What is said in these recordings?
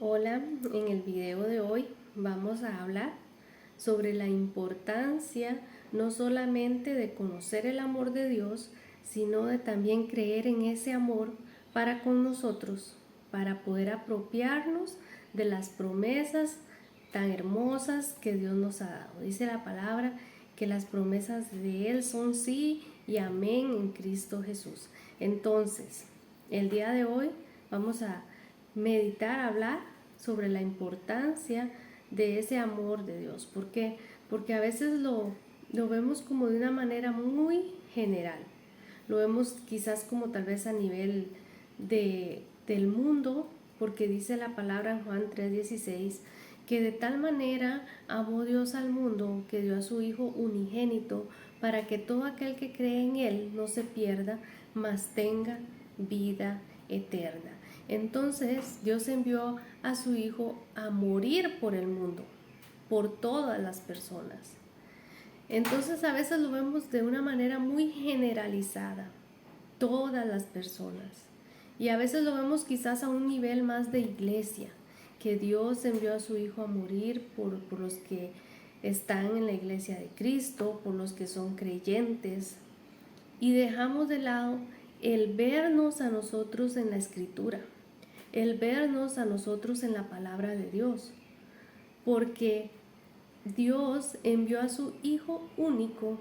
Hola, en el video de hoy vamos a hablar sobre la importancia no solamente de conocer el amor de Dios, sino de también creer en ese amor para con nosotros, para poder apropiarnos de las promesas tan hermosas que Dios nos ha dado. Dice la palabra que las promesas de Él son sí y amén en Cristo Jesús. Entonces, el día de hoy vamos a meditar, hablar sobre la importancia de ese amor de Dios. ¿Por qué? Porque a veces lo vemos como de una manera muy general. Lo vemos quizás como tal vez a nivel del mundo, porque dice la palabra en Juan 3:16, que de tal manera amó Dios al mundo que dio a su Hijo unigénito para que todo aquel que cree en Él no se pierda, mas tenga vida eterna. Entonces Dios envió a su Hijo a morir por el mundo, por todas las personas. Entonces a veces lo vemos de una manera muy generalizada, todas las personas. Y a veces lo vemos quizás a un nivel más de iglesia, que Dios envió a su Hijo a morir por los que están en la iglesia de Cristo, por los que son creyentes. Y dejamos de lado el vernos a nosotros en la Escritura, el vernos a nosotros en la palabra de Dios, porque Dios envió a su Hijo único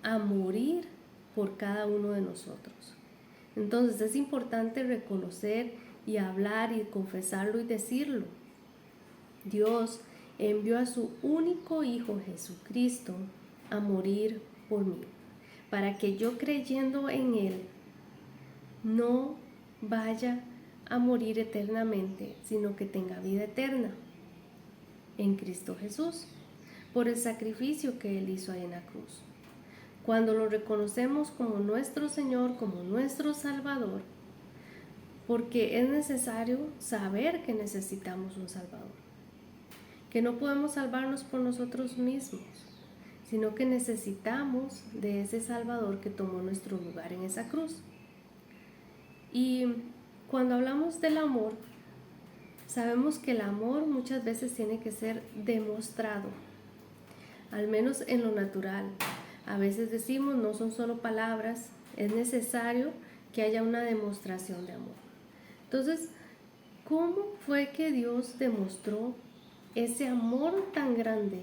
a morir por cada uno de nosotros. Entonces es importante reconocer y hablar y confesarlo y decirlo. Dios envió a su único Hijo Jesucristo a morir por mí, para que yo creyendo en Él no vaya a morir eternamente, sino que tenga vida eterna en Cristo Jesús, por el sacrificio que Él hizo ahí en la cruz. Cuando lo reconocemos como nuestro Señor, como nuestro Salvador, porque es necesario saber que necesitamos un Salvador, que no podemos salvarnos por nosotros mismos, sino que necesitamos de ese Salvador que tomó nuestro lugar en esa cruz. Y cuando hablamos del amor, sabemos que el amor muchas veces tiene que ser demostrado, al menos en lo natural. A veces decimos, no son solo palabras, es necesario que haya una demostración de amor. Entonces, ¿cómo fue que Dios demostró ese amor tan grande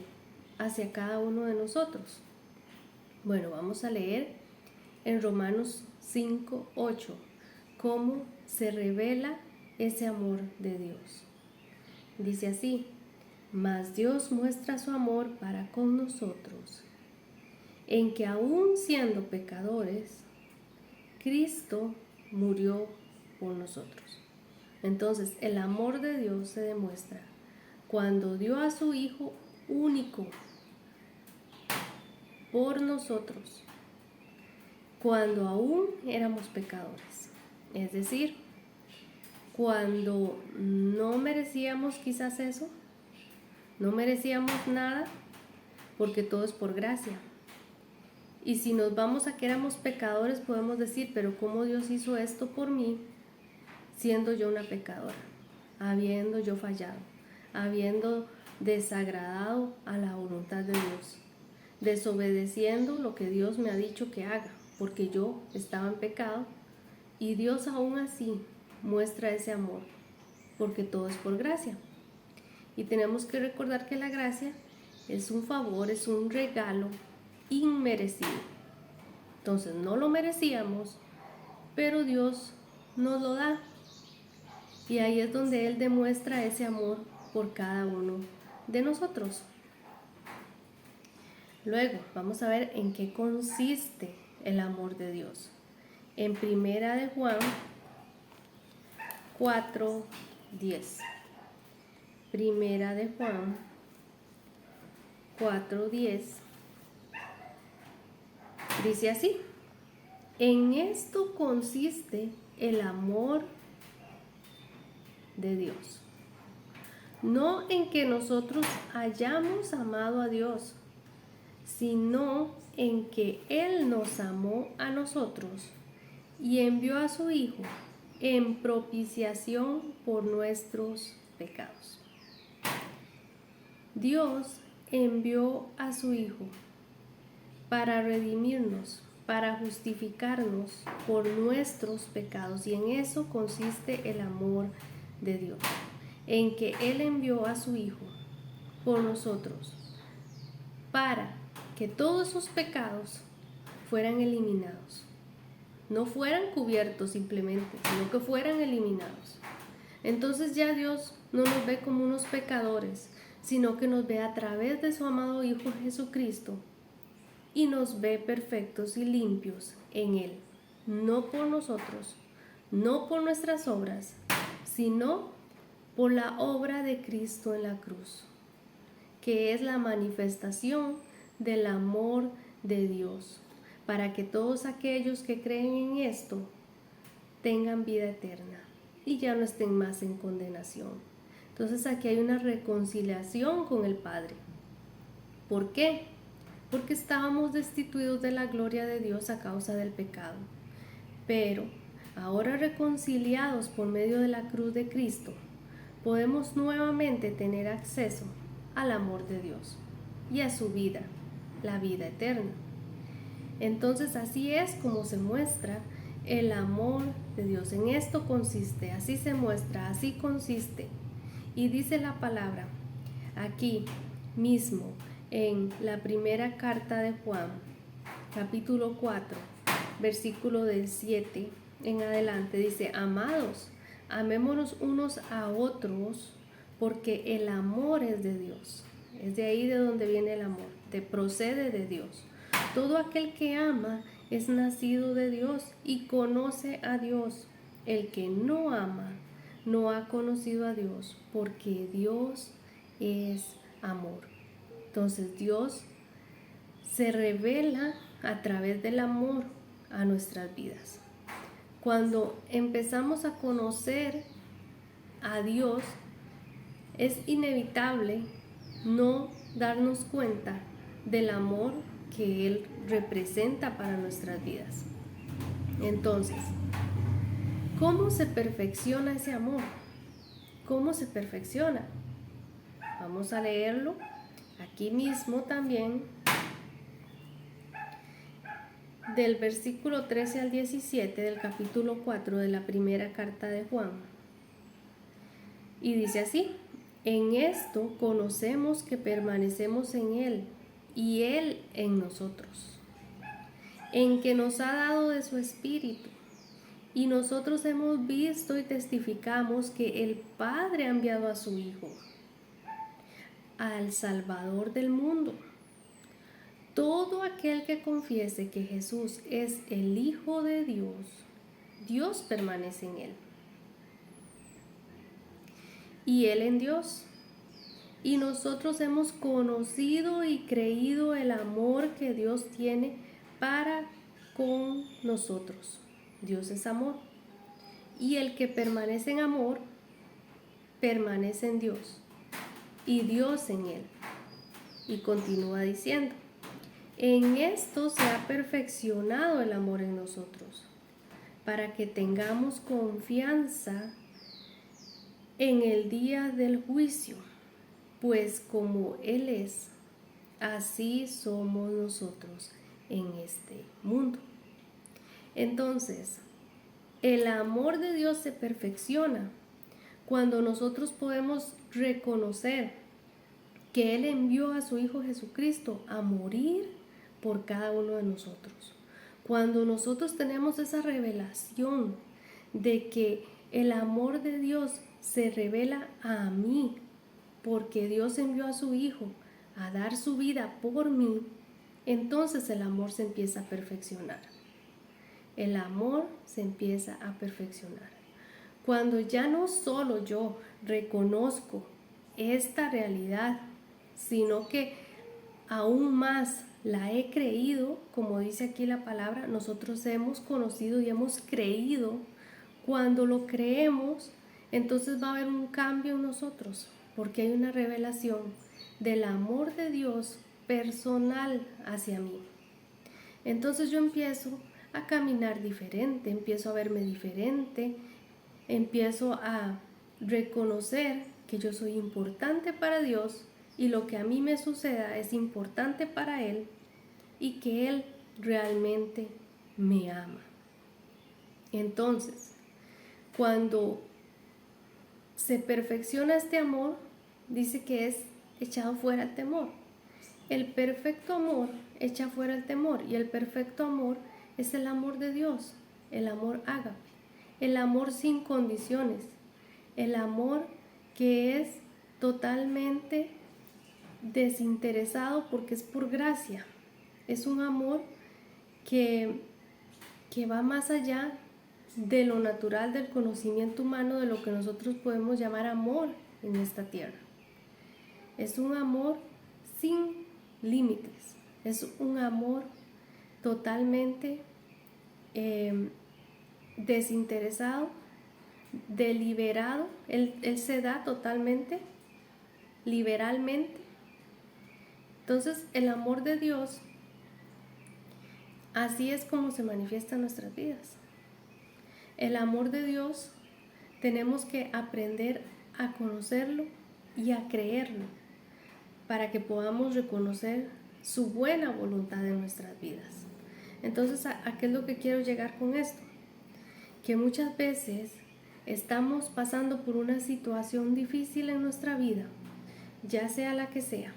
hacia cada uno de nosotros? Bueno, vamos a leer en Romanos 5:8 cómo se revela ese amor de Dios. Dice así: mas Dios muestra su amor para con nosotros, en que aun siendo pecadores, Cristo murió por nosotros. Entonces, el amor de Dios se demuestra cuando dio a su Hijo único por nosotros, cuando aún éramos pecadores. Es decir, cuando no merecíamos quizás eso, no merecíamos nada, porque todo es por gracia. Y si nos vamos a que éramos pecadores, podemos decir, pero ¿cómo Dios hizo esto por mí, siendo yo una pecadora, habiendo yo fallado, habiendo desagradado a la voluntad de Dios, desobedeciendo lo que Dios me ha dicho que haga, porque yo estaba en pecado, y Dios aún así muestra ese amor, porque todo es por gracia? Y tenemos que recordar que la gracia es un favor, es un regalo inmerecido. Entonces no lo merecíamos, pero Dios nos lo da. Y ahí es donde Él demuestra ese amor por cada uno de nosotros. Luego vamos a ver en qué consiste el amor de Dios. En Primera de Juan 4:10. Primera de Juan 4:10 dice así: en esto consiste el amor de Dios, no en que nosotros hayamos amado a Dios, sino en que Él nos amó a nosotros y envió a su Hijo en propiciación por nuestros pecados. Dios envió a su Hijo para redimirnos, para justificarnos por nuestros pecados, y en eso consiste el amor de Dios, en que Él envió a su Hijo por nosotros para que todos sus pecados fueran eliminados. No fueran cubiertos simplemente, sino que fueran eliminados. Entonces ya Dios no nos ve como unos pecadores, sino que nos ve a través de su amado Hijo Jesucristo y nos ve perfectos y limpios en Él. No por nosotros, no por nuestras obras, sino por la obra de Cristo en la cruz, que es la manifestación del amor de Dios, para que todos aquellos que creen en esto tengan vida eterna y ya no estén más en condenación. Entonces aquí hay una reconciliación con el Padre. ¿Por qué? Porque estábamos destituidos de la gloria de Dios a causa del pecado. Pero ahora reconciliados por medio de la cruz de Cristo, podemos nuevamente tener acceso al amor de Dios y a su vida, la vida eterna. Entonces así es como se muestra el amor de Dios. En esto consiste, así se muestra, así consiste. Y dice la palabra aquí mismo en la primera carta de Juan, capítulo 4, versículo del 7 en adelante, dice: amados, amémonos unos a otros, porque el amor es de Dios. Es de ahí de donde viene el amor, procede de Dios. Todo aquel que ama es nacido de Dios y conoce a Dios. El que no ama no ha conocido a Dios, porque Dios es amor. Entonces Dios se revela a través del amor a nuestras vidas. Cuando empezamos a conocer a Dios, es inevitable no darnos cuenta del amor que Él representa para nuestras vidas. Entonces, ¿cómo se perfecciona ese amor? ¿Cómo se perfecciona? Vamos a leerlo aquí mismo también, del versículo 13 al 17 del capítulo 4 de la primera carta de Juan. Y dice así: en esto conocemos que permanecemos en Él y Él en nosotros, en que nos ha dado de su Espíritu. Y nosotros hemos visto y testificamos que el Padre ha enviado a su Hijo, al Salvador del mundo. Todo aquel que confiese que Jesús es el Hijo de Dios, Dios permanece en Él y Él en Dios. Y nosotros hemos conocido y creído el amor que Dios tiene para con nosotros. Dios es amor. Y el que permanece en amor, permanece en Dios y Dios en él. Y continúa diciendo: en esto se ha perfeccionado el amor en nosotros, para que tengamos confianza en el día del juicio, pues como Él es, así somos nosotros en este mundo. Entonces, el amor de Dios se perfecciona cuando nosotros podemos reconocer que Él envió a su Hijo Jesucristo a morir por cada uno de nosotros. Cuando nosotros tenemos esa revelación de que el amor de Dios se revela a mí, porque Dios envió a su Hijo a dar su vida por mí, entonces el amor se empieza a perfeccionar. El amor se empieza a perfeccionar. Cuando ya no solo yo reconozco esta realidad, sino que aún más la he creído, como dice aquí la palabra, nosotros hemos conocido y hemos creído. Cuando lo creemos, entonces va a haber un cambio en nosotros, porque hay una revelación del amor de Dios personal hacia mí. Entonces yo empiezo a caminar diferente, empiezo a verme diferente, empiezo a reconocer que yo soy importante para Dios y lo que a mí me suceda es importante para Él y que Él realmente me ama. Entonces, cuando se perfecciona este amor, dice que es echado fuera el temor. El perfecto amor echa fuera el temor, y el perfecto amor es el amor de Dios, el amor ágape, el amor sin condiciones, el amor que es totalmente desinteresado porque es por gracia. Es un amor que va más allá de lo natural, del conocimiento humano, de lo que nosotros podemos llamar amor en esta tierra. Es un amor sin límites, es un amor totalmente desinteresado, deliberado. Él se da totalmente, liberalmente. Entonces, el amor de Dios, así es como se manifiesta en nuestras vidas. El amor de Dios tenemos que aprender a conocerlo y a creerlo para que podamos reconocer su buena voluntad en nuestras vidas. Entonces, ¿a qué es lo que quiero llegar con esto? Que muchas veces estamos pasando por una situación difícil en nuestra vida, ya sea la que sea,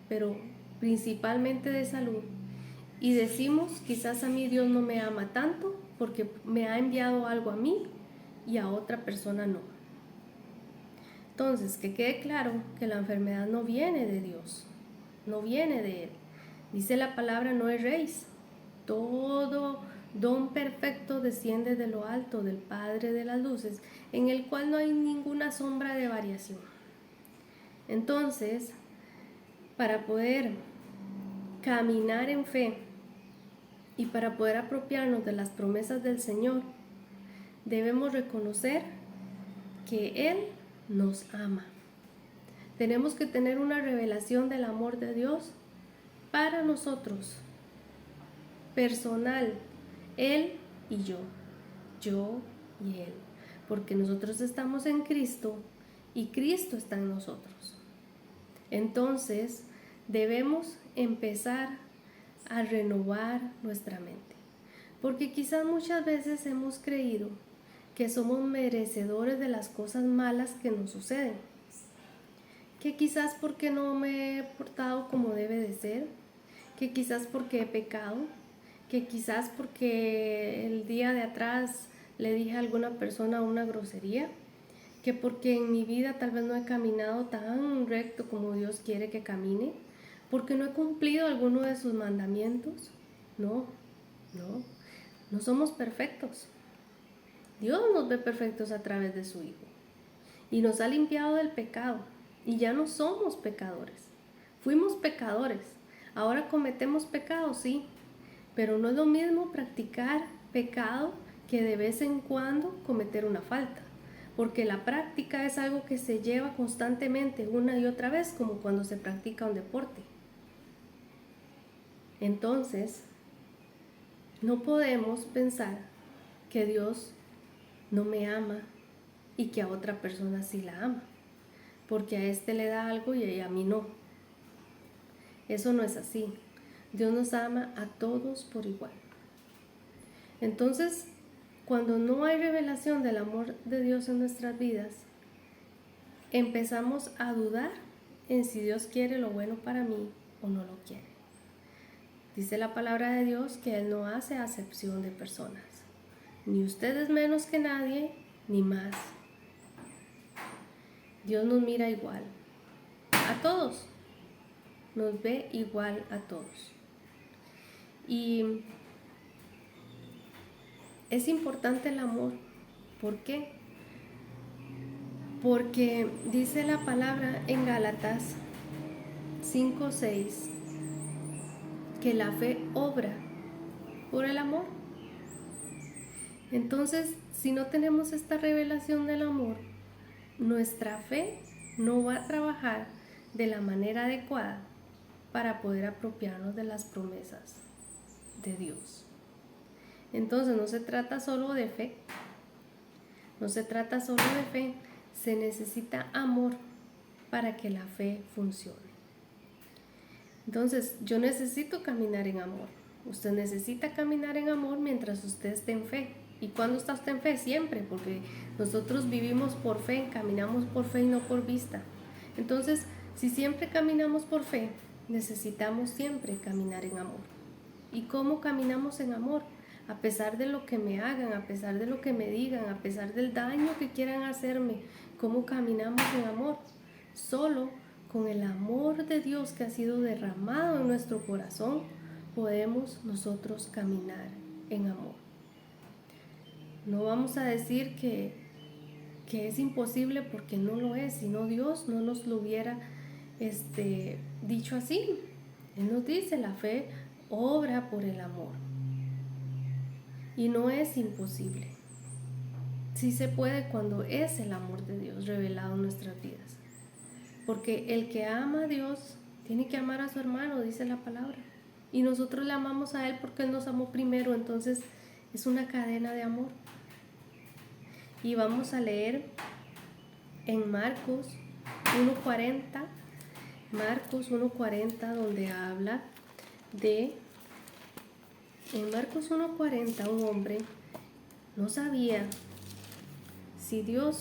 pero principalmente de salud, y decimos, quizás a mí Dios no me ama tanto porque me ha enviado algo a mí y a otra persona no. Entonces, que quede claro que la enfermedad no viene de Dios, no viene de Él. Dice la palabra, no erréis. Todo don perfecto desciende de lo alto, del Padre de las luces, en el cual no hay ninguna sombra de variación. Entonces, para poder caminar en fe y para poder apropiarnos de las promesas del Señor, debemos reconocer que Él nos ama. Tenemos que tener una revelación del amor de Dios para nosotros, personal, Él y yo y Él, porque nosotros estamos en Cristo y Cristo está en nosotros. Entonces, debemos empezar a renovar nuestra mente, porque quizás muchas veces hemos creído que somos merecedores de las cosas malas que nos suceden, que quizás porque no me he portado como debe de ser, que quizás porque he pecado, que quizás porque el día de atrás le dije a alguna persona una grosería, que porque en mi vida tal vez no he caminado tan recto como Dios quiere que camine, porque no he cumplido alguno de sus mandamientos. No somos perfectos. Dios nos ve perfectos a través de su Hijo y nos ha limpiado del pecado y ya no somos pecadores. Fuimos pecadores, ahora cometemos pecado, sí, pero no es lo mismo practicar pecado que de vez en cuando cometer una falta, porque la práctica es algo que se lleva constantemente una y otra vez, como cuando se practica un deporte. Entonces, no podemos pensar que Dios no me ama y que a otra persona sí la ama, porque a este le da algo y a mí no. Eso no es así. Dios nos ama a todos por igual. Entonces, cuando no hay revelación del amor de Dios en nuestras vidas, empezamos a dudar en si Dios quiere lo bueno para mí o no lo quiere. Dice la palabra de Dios que Él no hace acepción de personas. Ni usted es menos que nadie, ni más. Dios nos mira igual. A todos. Nos ve igual a todos. Y es importante el amor. ¿Por qué? Porque dice la palabra en Gálatas 5:6 que la fe obra por el amor. Entonces, si no tenemos esta revelación del amor, nuestra fe no va a trabajar de la manera adecuada para poder apropiarnos de las promesas de Dios. Entonces, no se trata solo de fe, se necesita amor para que la fe funcione. Entonces, yo necesito caminar en amor. Usted necesita caminar en amor mientras usted esté en fe. ¿Y cuándo está usted en fe? Siempre, porque nosotros vivimos por fe, caminamos por fe y no por vista. Entonces, si siempre caminamos por fe, necesitamos siempre caminar en amor. ¿Y cómo caminamos en amor? A pesar de lo que me hagan, a pesar de lo que me digan, a pesar del daño que quieran hacerme, ¿cómo caminamos en amor? Solo con el amor de Dios que ha sido derramado en nuestro corazón, podemos nosotros caminar en amor. No vamos a decir que es imposible, porque no lo es, si no Dios no nos lo hubiera dicho así. Él nos dice, la fe obra por el amor. Y no es imposible. Sí se puede cuando es el amor de Dios revelado en nuestras vidas. Porque el que ama a Dios tiene que amar a su hermano, dice la palabra. Y nosotros le amamos a Él porque Él nos amó primero. Entonces es una cadena de amor. Y vamos a leer en Marcos 1:40, Marcos 1:40, donde habla de, en Marcos 1:40, un hombre no sabía si Dios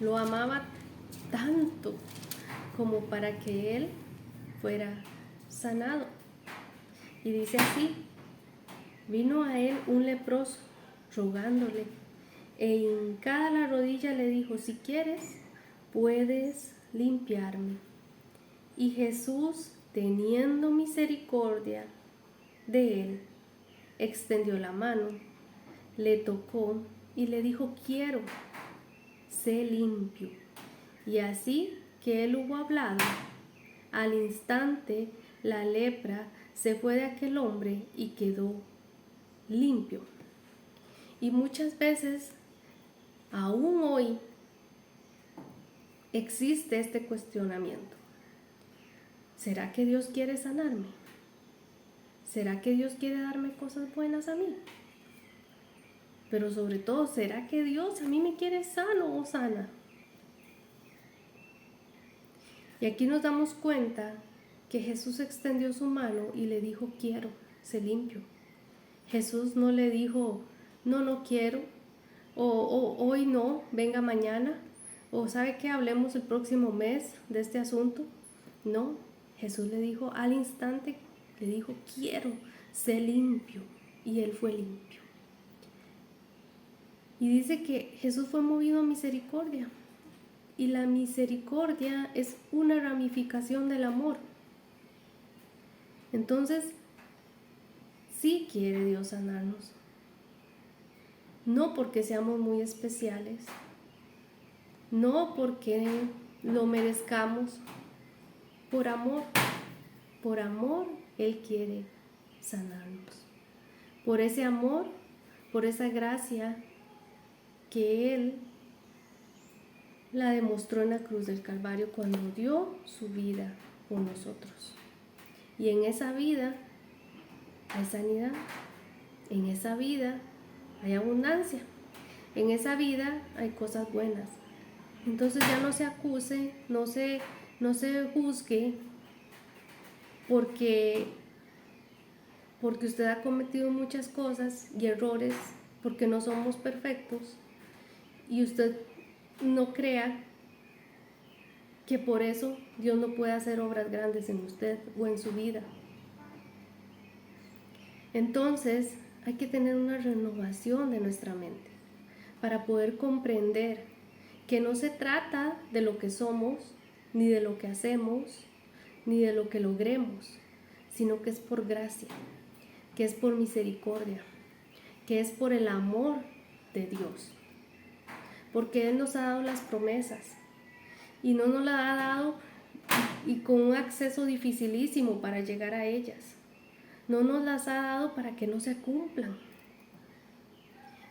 lo amaba tanto como para que él fuera sanado. Y dice así: vino a él un leproso, rogándole, e hincada la rodilla le dijo: si quieres, puedes limpiarme. Y Jesús, teniendo misericordia de él, extendió la mano, le tocó y le dijo: quiero, sé limpio. Y así que él hubo hablado, al instante la lepra se fue de aquel hombre y quedó limpio. Y muchas veces, aún hoy, existe este cuestionamiento. ¿Será que Dios quiere sanarme? ¿Será que Dios quiere darme cosas buenas a mí? Pero sobre todo, ¿será que Dios a mí me quiere sano o sana? Y aquí nos damos cuenta que Jesús extendió su mano y le dijo: quiero, sé limpio. Jesús no le dijo: no quiero, o hoy no, venga mañana, o ¿sabe qué? Hablemos el próximo mes de este asunto. No, Jesús le dijo al instante, le dijo: quiero, sé limpio. Y él fue limpio. Y dice que Jesús fue movido a misericordia. Y la misericordia es una ramificación del amor. Entonces, sí quiere Dios sanarnos. No porque seamos muy especiales, no porque lo merezcamos. Por amor Él quiere sanarnos. Por ese amor, por esa gracia que Él la demostró en la cruz del Calvario cuando dio su vida por nosotros. Y en esa vida hay sanidad, en esa vida hay abundancia, en esa vida hay cosas buenas. Entonces ya no se acuse, no se juzgue porque usted ha cometido muchas cosas y errores, porque no somos perfectos, y usted no crea que por eso Dios no puede hacer obras grandes en usted o en su vida. Entonces hay que tener una renovación de nuestra mente para poder comprender que no se trata de lo que somos, ni de lo que hacemos, ni de lo que logremos, sino que es por gracia, que es por misericordia, que es por el amor de Dios. Porque Él nos ha dado las promesas y no nos las ha dado y con un acceso dificilísimo para llegar a ellas. No nos las ha dado para que no se cumplan.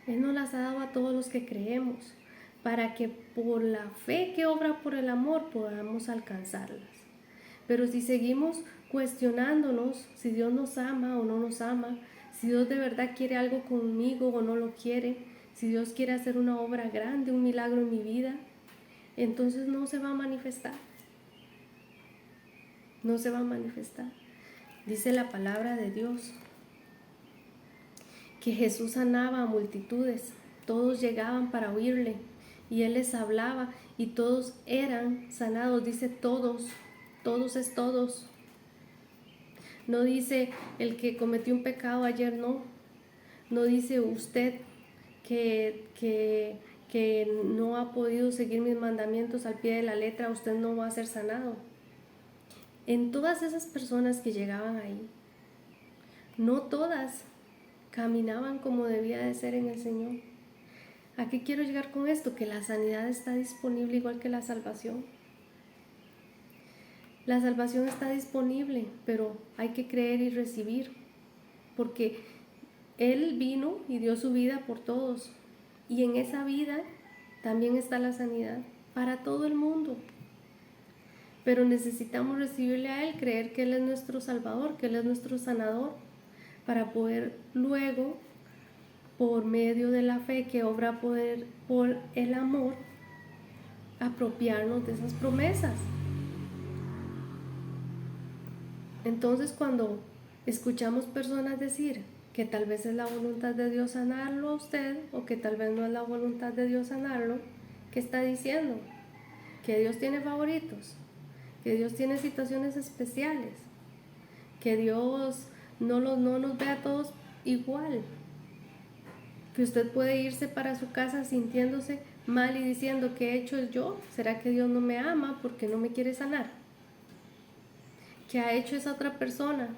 Él nos las ha dado a todos los que creemos, para que por la fe que obra por el amor podamos alcanzarlas. Pero si seguimos cuestionándonos si Dios nos ama o no nos ama, si Dios de verdad quiere algo conmigo o no lo quiere, si Dios quiere hacer una obra grande, un milagro en mi vida, entonces no se va a manifestar. No se va a manifestar. Dice la palabra de Dios que Jesús sanaba a multitudes. Todos llegaban para oírle y él les hablaba y todos eran sanados. Dice todos, todos es todos. No dice el que cometió un pecado ayer, no. No dice usted que no ha podido seguir mis mandamientos al pie de la letra, usted no va a ser sanado. En todas esas personas que llegaban ahí, no todas caminaban como debía de ser en el Señor. ¿A qué quiero llegar con esto? Que la sanidad está disponible igual que la salvación. La salvación está disponible, pero hay que creer y recibir, porque Él vino y dio su vida por todos, y en esa vida también está la sanidad para todo el mundo. Pero necesitamos recibirle a Él, creer que Él es nuestro Salvador, que Él es nuestro sanador, para poder luego, por medio de la fe que obra por el amor, apropiarnos de esas promesas. Entonces, cuando escuchamos personas decir que tal vez es la voluntad de Dios sanarlo a usted o que tal vez no es la voluntad de Dios sanarlo, ¿qué está diciendo? Que Dios tiene favoritos, que Dios tiene situaciones especiales, que Dios no nos ve a todos igual, que usted puede irse para su casa sintiéndose mal y diciendo ¿qué he hecho yo? ¿Será que Dios no me ama porque no me quiere sanar? ¿Qué ha hecho esa otra persona?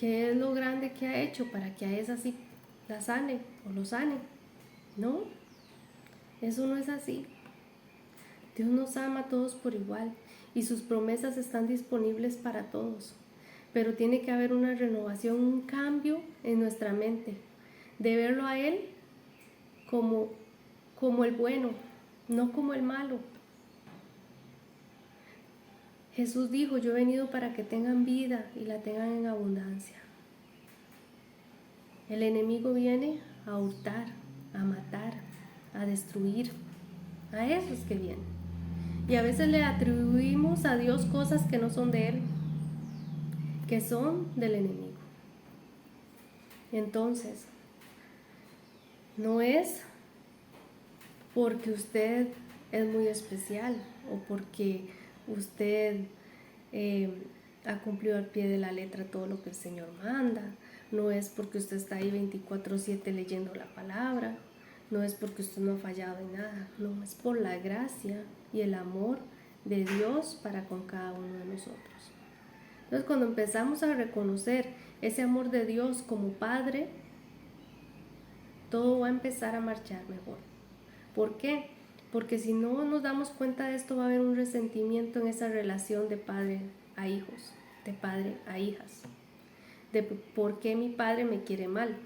¿Qué es lo grande que ha hecho para que a esa sí la sane o lo sane? No, eso no es así. Dios nos ama a todos por igual y sus promesas están disponibles para todos. Pero tiene que haber una renovación, un cambio en nuestra mente, de verlo a Él como el bueno, no como el malo. Jesús dijo, yo he venido para que tengan vida y la tengan en abundancia. El enemigo viene a hurtar, a matar, a destruir. A eso es que viene. Y a veces le atribuimos a Dios cosas que no son de Él, que son del enemigo. Entonces, no es porque usted es muy especial o porque usted ha cumplido al pie de la letra todo lo que el Señor manda. No es porque usted está ahí 24/7 leyendo la palabra. No es porque usted no ha fallado en nada. No, es por la gracia y el amor de Dios para con cada uno de nosotros. Entonces, cuando empezamos a reconocer ese amor de Dios como Padre, todo va a empezar a marchar mejor. ¿Por qué? Porque si no nos damos cuenta de esto, va a haber un resentimiento en esa relación de padre a hijos, de padre a hijas. De por qué mi padre me quiere mal,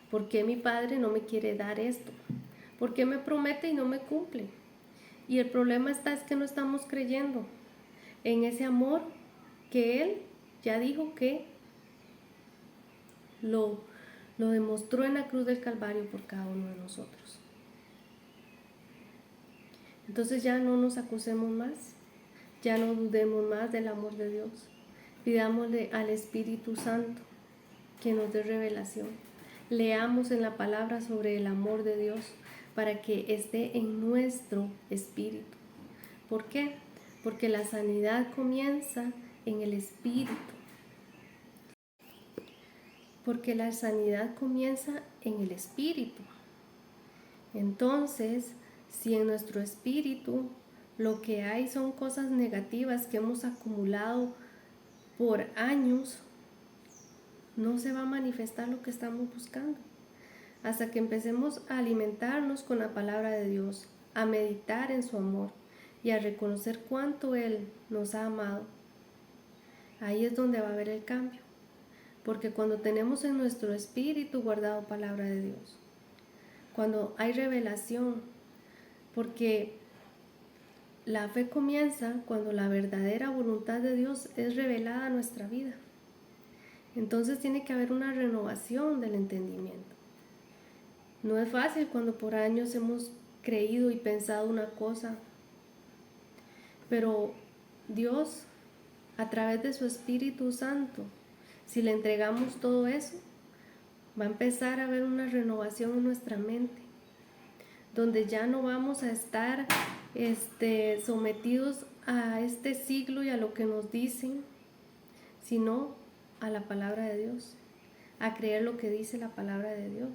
por qué mi padre no me quiere dar esto, por qué me promete y no me cumple. Y el problema es que no estamos creyendo en ese amor que Él ya dijo que lo demostró en la cruz del Calvario por cada uno de nosotros. Entonces ya no nos acusemos más, ya no dudemos más del amor de Dios. Pidámosle al Espíritu Santo que nos dé revelación. Leamos en la palabra sobre el amor de Dios para que esté en nuestro espíritu. ¿Por qué? Porque la sanidad comienza en el espíritu. Porque la sanidad comienza en el espíritu. Entonces, si en nuestro espíritu lo que hay son cosas negativas que hemos acumulado por años, no se va a manifestar lo que estamos buscando. Hasta que empecemos a alimentarnos con la palabra de Dios, a meditar en su amor y a reconocer cuánto Él nos ha amado, ahí es donde va a haber el cambio. Porque cuando tenemos en nuestro espíritu guardado palabra de Dios, cuando hay revelación, porque la fe comienza cuando la verdadera voluntad de Dios es revelada a nuestra vida. Entonces tiene que haber una renovación del entendimiento. No es fácil cuando por años hemos creído y pensado una cosa Pero Dios, a través de su Espíritu Santo, si le entregamos todo eso, va a empezar a haber una renovación en nuestra mente, donde ya no vamos a estar sometidos a este siglo y a lo que nos dicen, sino a la palabra de Dios, a creer lo que dice la palabra de Dios.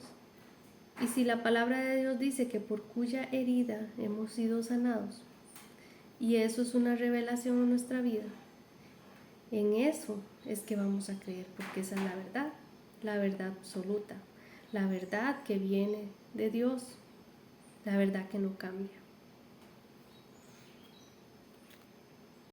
Y si la palabra de Dios dice que por cuya herida hemos sido sanados, y eso es una revelación en nuestra vida, en eso es que vamos a creer, porque esa es la verdad absoluta, la verdad que viene de Dios, la verdad que no cambia.